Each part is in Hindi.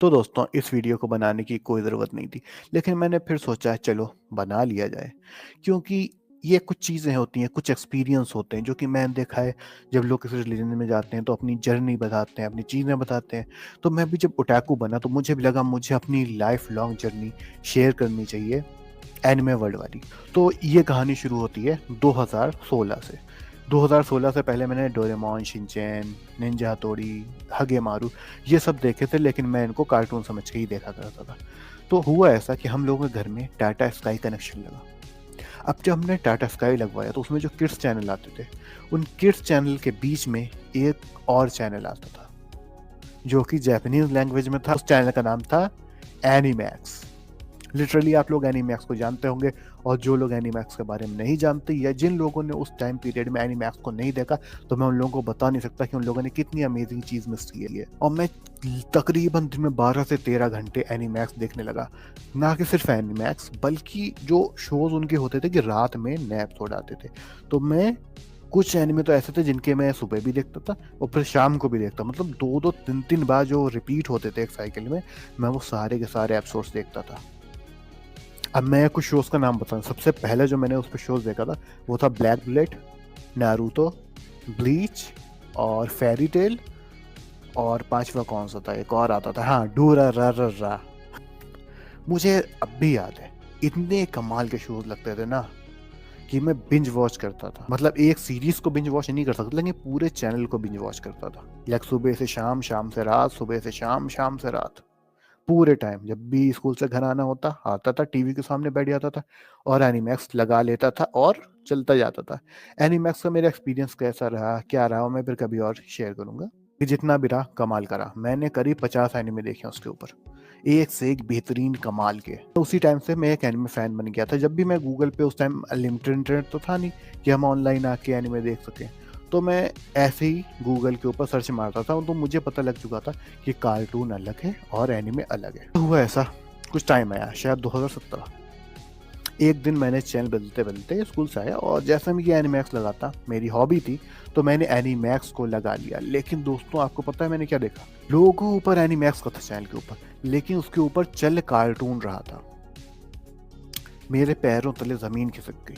तो दोस्तों इस वीडियो को बनाने की कोई ज़रूरत नहीं थी, लेकिन मैंने फिर सोचा चलो बना लिया जाए। क्योंकि ये कुछ चीज़ें होती हैं, कुछ एक्सपीरियंस होते हैं जो कि मैंने देखा है जब लोग किसी रिलीजन में जाते हैं तो अपनी जर्नी बताते हैं, अपनी चीज़ें बताते हैं। तो मैं भी जब ओटाकू बना तो मुझे भी लगा मुझे अपनी लाइफ लॉन्ग जर्नी शेयर करनी चाहिए एनिमे वर्ल्ड वाली। तो ये कहानी शुरू होती है 2016 से। 2016 से पहले मैंने डोरेमोन, शिनचैन, निंजा हथौड़ी, हगेमारू ये सब देखे थे, लेकिन मैं इनको कार्टून समझ के ही देखा करता था। तो हुआ ऐसा कि हम लोगों के घर में टाटा स्काई कनेक्शन लगा। अब जब हमने टाटा स्काई लगवाया तो उसमें जो किड्स चैनल आते थे, उन किड्स चैनल के बीच में एक और चैनल आता था जो कि जापानीज लैंग्वेज में था। उस चैनल का नाम था एनिमैक्स। लिटरली आप लोग एनिमैक्स को जानते होंगे, और जो लोग एनिमैक्स के बारे में नहीं जानते या जिन लोगों ने उस टाइम पीरियड में एनिमैक्स को नहीं देखा, तो मैं उन लोगों को बता नहीं सकता कि उन लोगों ने कितनी अमेजिंग चीज़ मिस की है। और मैं तकरीबन दिन में 12 से 13 घंटे एनिमैक्स देखने लगा। ना कि सिर्फ एनिमैक्स, बल्कि जो शोज उनके होते थे कि रात में नैप्स उड़ाते थे। तो मैं कुछ एनिमे तो ऐसे थे जिनके मैं सुबह भी देखता था और फिर शाम को भी देखता, मतलब 2-2 3-3 बार जो रिपीट होते थे एक साइकिल में, मैं वो सारे के सारे एपिसोड्स देखता था। अब मैं कुछ शोज़ का नाम बताऊँ। सबसे पहले जो मैंने उस पे शोज़ देखा था वो था ब्लैक बुलेट, नारुतो, ब्लीच और फेरी टेल, और पांचवा कौन सा था, एक और आता था, हाँ, डूरारारा। मुझे अब भी याद है, इतने कमाल के शोज़ लगते थे ना कि मैं बिंज वॉच करता था। मतलब एक सीरीज को बिंज वॉच नहीं कर सकता, लेकिन पूरे चैनल को बिंज वॉच करता था। लाइक सुबह से शाम, शाम से रात, सुबह से शाम, शाम से रात, पूरे टाइम जब भी स्कूल से घर आना होता आता था, टीवी के सामने बैठ जाता था और एनिमैक्स लगा लेता था और चलता जाता था। एनिमैक्स का मेरा एक्सपीरियंस कैसा रहा, क्या रहा, मैं फिर कभी और शेयर करूंगा। कि जितना भी रहा कमाल करा, मैंने करीब 50 एनिमे देखे उसके ऊपर, एक से एक बेहतरीन कमाल के। तो उसी टाइम से मैं एक एनिमे फैन बन गया था। जब भी मैं गूगल पे, उस टाइम अनलिमिटेड इंटरनेट तो था नहीं कि हम ऑनलाइन आके एनिमे देख सकें, तो मैं ऐसे ही गूगल के ऊपर सर्च मारता था, तो मुझे पता लग चुका था कि कार्टून अलग है और एनिमे अलग है। तो हुआ ऐसा, कुछ टाइम आया, शायद 2017, एक दिन मैंने चैनल बदलते बदलते स्कूल से आया और जैसे मैं ये एनिमैक्स लगाता, मेरी हॉबी थी, तो मैंने एनिमैक्स को लगा लिया। लेकिन दोस्तों आपको पता है मैंने क्या देखा, लोगों के ऊपर एनिमैक्स का था चैनल के ऊपर, लेकिन उसके ऊपर चल कार्टून रहा था। मेरे पैरों तले जमीन खिसक गई।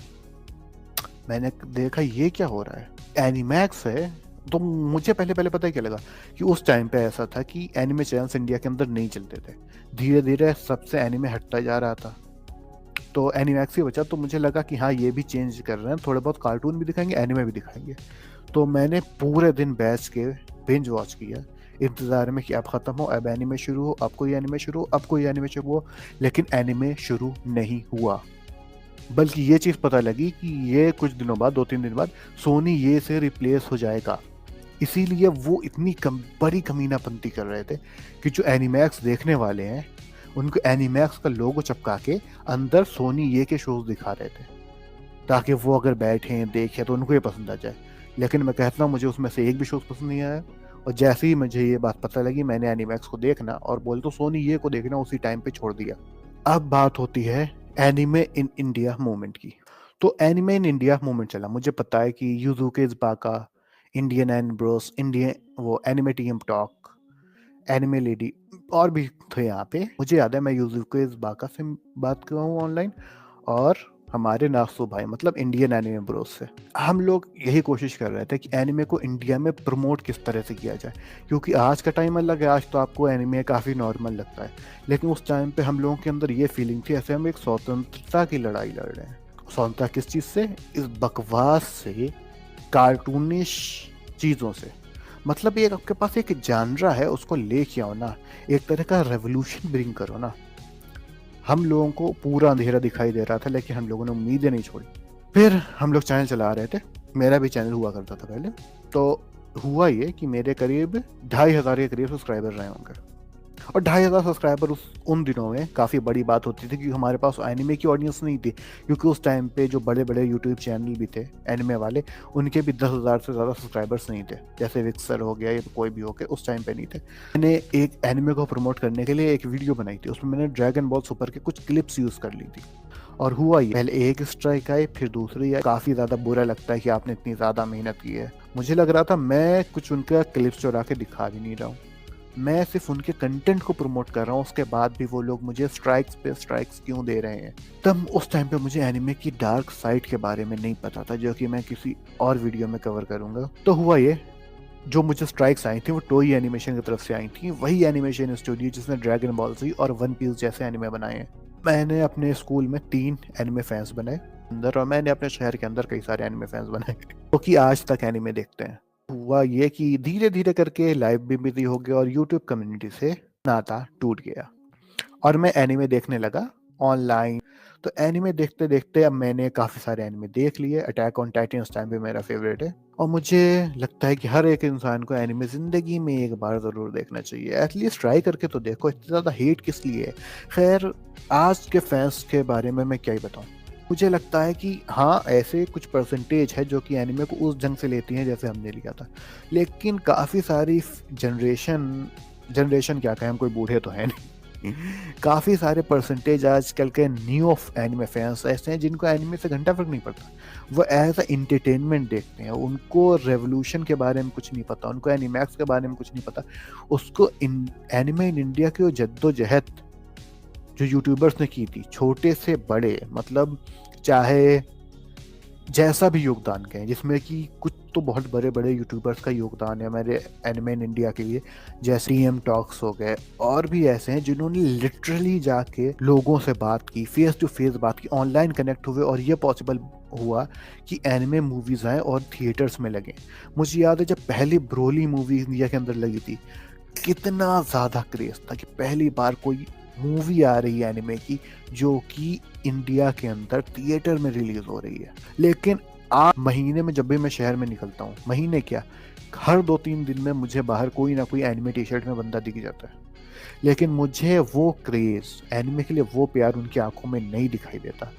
मैंने देखा ये क्या हो रहा है, एनिमैक्स है। तो मुझे पहले पहले पता ही क्या लगा कि उस टाइम पे ऐसा था कि एनिमे चैनल्स इंडिया के अंदर नहीं चलते थे, धीरे धीरे सबसे एनिमे हटता जा रहा था, तो एनिमैक्स ही बचा। तो मुझे लगा कि हाँ ये भी चेंज कर रहे हैं, थोड़े बहुत कार्टून भी दिखाएंगे, एनिमे भी दिखाएंगे। तो मैंने पूरे दिन बैठ के बिंज वॉच किया, इंतज़ार में कि अब ख़त्म हो, अब एनिमे शुरू हो, अब कोई एनिमे शुरू हो, अब कोई एनिमे शुरू हो। लेकिन एनिमे शुरू नहीं हुआ, बल्कि ये चीज़ पता लगी कि ये कुछ दिनों बाद, 2-3 दिन बाद, सोनी ये से रिप्लेस हो जाएगा। इसीलिए वो इतनी बड़ी कमीनापंती कर रहे थे कि जो एनिमैक्स देखने वाले हैं उनको एनिमैक्स का लोगो चिपका के अंदर सोनी ये के शोज दिखा रहे थे, ताकि वो अगर बैठे देखें तो उनको ये पसंद आ जाए। लेकिन मैं कहता हूँ मुझे उसमें से एक भी शोज पसंद नहीं आया, और जैसे ही मुझे ये बात पता लगी मैंने एनिमैक्स को देखना और बोल तो सोनी ये को देखना उसी टाइम पे छोड़ दिया। अब बात होती है एनिमे इन इंडिया मूवमेंट की। तो एनिमे इन इंडिया मूवमेंट चला, मुझे पता है कि यूजुके बाका, इंडियन एन ब्रोस, इंडियन वो anime team talk, anime lady, और भी थे यहाँ पे। मुझे याद है मैं यूजुके बाका से बात कर रहा हूँ ऑनलाइन, और हमारे नासु भाई, मतलब इंडियन एनिमे ब्रोस से। हम लोग यही कोशिश कर रहे थे कि एनिमे को इंडिया में प्रमोट किस तरह से किया जाए, क्योंकि आज का टाइम अलग है। आज तो आपको एनिमे काफ़ी नॉर्मल लगता है, लेकिन उस टाइम पे हम लोगों के अंदर ये फीलिंग थी ऐसे हम एक स्वतंत्रता की लड़ाई लड़ रहे हैं। स्वतंत्रता किस चीज़ से, इस बकवास से, कार्टूनिश चीज़ों से। मतलब ये आपके पास एक जानरा है, उसको लेके आओ ना, एक तरह का रेवोल्यूशन ब्रिंग करो ना। हम लोगों को पूरा अंधेरा दिखाई दे रहा था, लेकिन हम लोगों ने उम्मीदें नहीं छोड़ी। फिर हम लोग चैनल चला रहे थे, मेरा भी चैनल हुआ करता था पहले। तो हुआ ये कि मेरे करीब 2,500 के करीब सब्सक्राइबर रहे होंगे, और 2,500 सब्सक्राइबर उन दिनों में काफ़ी बड़ी बात होती थी, क्योंकि हमारे पास एनिमे की ऑडियंस नहीं थी। क्योंकि उस टाइम पे जो बड़े बड़े यूट्यूब चैनल भी थे एनिमे वाले, उनके भी 10,000 से ज़्यादा सब्सक्राइबर्स नहीं थे, जैसे विक्सर हो गया या कोई भी हो गया, उस टाइम पे नहीं थे। मैंने एक एनिमे को प्रमोट करने के लिए एक वीडियो बनाई थी, उसमें मैंने ड्रैगन बॉल सुपर के कुछ क्लिप्स यूज़ कर ली थी। और हुआ ये, पहले एक स्ट्राइक आई, फिर दूसरी आई। काफ़ी ज़्यादा बुरा लगता है कि आपने इतनी ज़्यादा मेहनत की है। मुझे लग रहा था मैं कुछ उनका क्लिप्स चुरा के दिखा भी नहीं रहा हूँ, मैं सिर्फ उनके कंटेंट को प्रमोट कर रहा हूँ, उसके बाद भी वो लोग मुझे स्ट्राइक्स पे स्ट्राइक्स क्यों दे रहे हैं। तब उस टाइम पे मुझे एनिमे की डार्क साइड के बारे में नहीं पता था, जो कि मैं किसी और वीडियो में कवर करूंगा। तो हुआ ये, जो मुझे स्ट्राइक्स आई थी वो टोई एनिमेशन की तरफ से आई थी, वही एनिमेशन स्टूडियो जिसने ड्रैगन बॉल जी और वन पीस जैसे एनिमे बनाए हैं। मैंने अपने स्कूल में 3 एनिमे फैंस बनाए अंदर, और मैंने अपने शहर के अंदर कई सारे एनिमे फैंस बनाए जो कि आज तक एनिमे देखते हैं। हुआ ये कि धीरे धीरे करके लाइफ भी बिजी हो गया और यूट्यूब कम्युनिटी से नाता टूट गया, और मैं एनिमे देखने लगा ऑनलाइन। तो एनिमे देखते देखते अब मैंने काफ़ी सारे एनिमे देख लिए। अटैक ऑन टाइटन उस टाइम पे मेरा फेवरेट है, और मुझे लगता है कि हर एक इंसान को एनिमे ज़िंदगी में एक बार ज़रूर देखना चाहिए। एटलीस्ट ट्राई करके तो देखो, इतना ज़्यादा हेट किस लिए है। खैर, आज के फैंस के बारे में मैं क्या ही बताऊँ। मुझे लगता है कि हाँ, ऐसे कुछ परसेंटेज है जो कि एनिमे को उस ढंग से लेती हैं जैसे हमने लिया था, लेकिन काफ़ी सारी जनरेशन क्या कहें, हम कोई बूढ़े तो हैं नहीं। काफ़ी सारे परसेंटेज आजकल के न्यू एनिमे फैंस ऐसे हैं जिनको एनिमे से घंटा फर्क नहीं पड़ता। वो एज अ इंटरटेनमेंट देखते हैं, उनको रेवोल्यूशन के बारे में कुछ नहीं पता, उनको एनिमैक्स के बारे में कुछ नहीं पता। उसको एनिमे इन इंडिया की वो जद्दोजहद जो यूट्यूबर्स ने की थी, छोटे से बड़े, मतलब चाहे जैसा भी योगदान कहें, जिसमें कि कुछ तो बहुत बड़े बड़े यूट्यूबर्स का योगदान है हमारे एनिमे इन इंडिया के लिए, जैसे एम टॉक्स हो गए, और भी ऐसे हैं जिन्होंने लिटरली जाके लोगों से बात की, फेस टू फेस बात की, ऑनलाइन कनेक्ट हुए, और ये पॉसिबल हुआ कि एनिमे मूवीज आए और थिएटर्स में लगे। मुझे याद है जब पहली ब्रोली मूवी इंडिया के अंदर लगी थी, कितना ज़्यादा क्रेज था कि पहली बार कोई मूवी आ रही है एनिमे की जो कि इंडिया के अंदर थिएटर में रिलीज हो रही है। लेकिन आज महीने में जब भी मैं शहर में निकलता हूँ, महीने क्या, हर 2-3 दिन में मुझे बाहर कोई ना कोई एनिमे टी शर्ट में बंदा दिख जाता है। लेकिन मुझे वो क्रेज, एनिमे के लिए वो प्यार उनकी आंखों में नहीं दिखाई देता,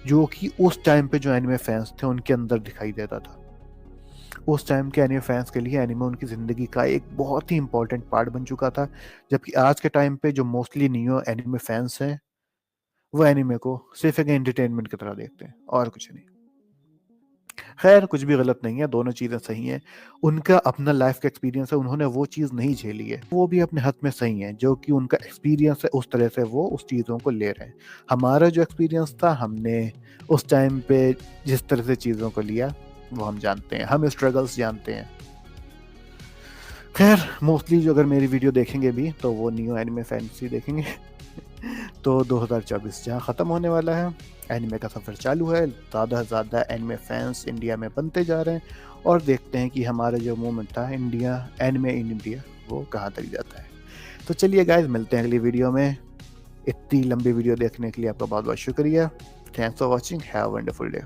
जो कि उस टाइम पे जो एनिमे फैंस थे उनके अंदर दिखाई देता था। उस टाइम के एनिमे फैंस के लिए एनिमे उनकी ज़िंदगी का एक बहुत ही इंपॉर्टेंट पार्ट बन चुका था, जबकि आज के टाइम पे जो मोस्टली न्यू एनिमे फैंस हैं, वो एनिमे को सिर्फ एक एंटरटेनमेंट की तरह देखते हैं और कुछ नहीं। खैर, कुछ भी गलत नहीं है, दोनों चीज़ें सही हैं। उनका अपना लाइफ का एक्सपीरियंस है, उन्होंने वो चीज़ नहीं झेली है, वो भी अपने हद में सही है। जो कि उनका एक्सपीरियंस है, उस तरह से वो उस चीज़ों को ले रहे हैं। हमारा जो एक्सपीरियंस था, हमने उस टाइम पे जिस तरह से चीज़ों को लिया, वो हम जानते हैं, हम स्ट्रगल्स जानते हैं। खैर, मोस्टली जो अगर मेरी वीडियो देखेंगे भी तो वो न्यू एनिमे फैंसी देखेंगे। तो 2024 जहाँ ख़त्म होने वाला है, एनिमे का सफ़र चालू है, ज़्यादा से ज़्यादा एनिमे फैंस इंडिया में बनते जा रहे हैं, और देखते हैं कि हमारा जो मूवमेंट था इंडिया, एनिमे इन इंडिया, वो कहाँ तक जाता है। तो चलिए गाइस, मिलते हैं अगली वीडियो में। इतनी लंबी वीडियो देखने के लिए आपका बहुत बहुत शुक्रिया। Thanks for watching, have a wonderful day.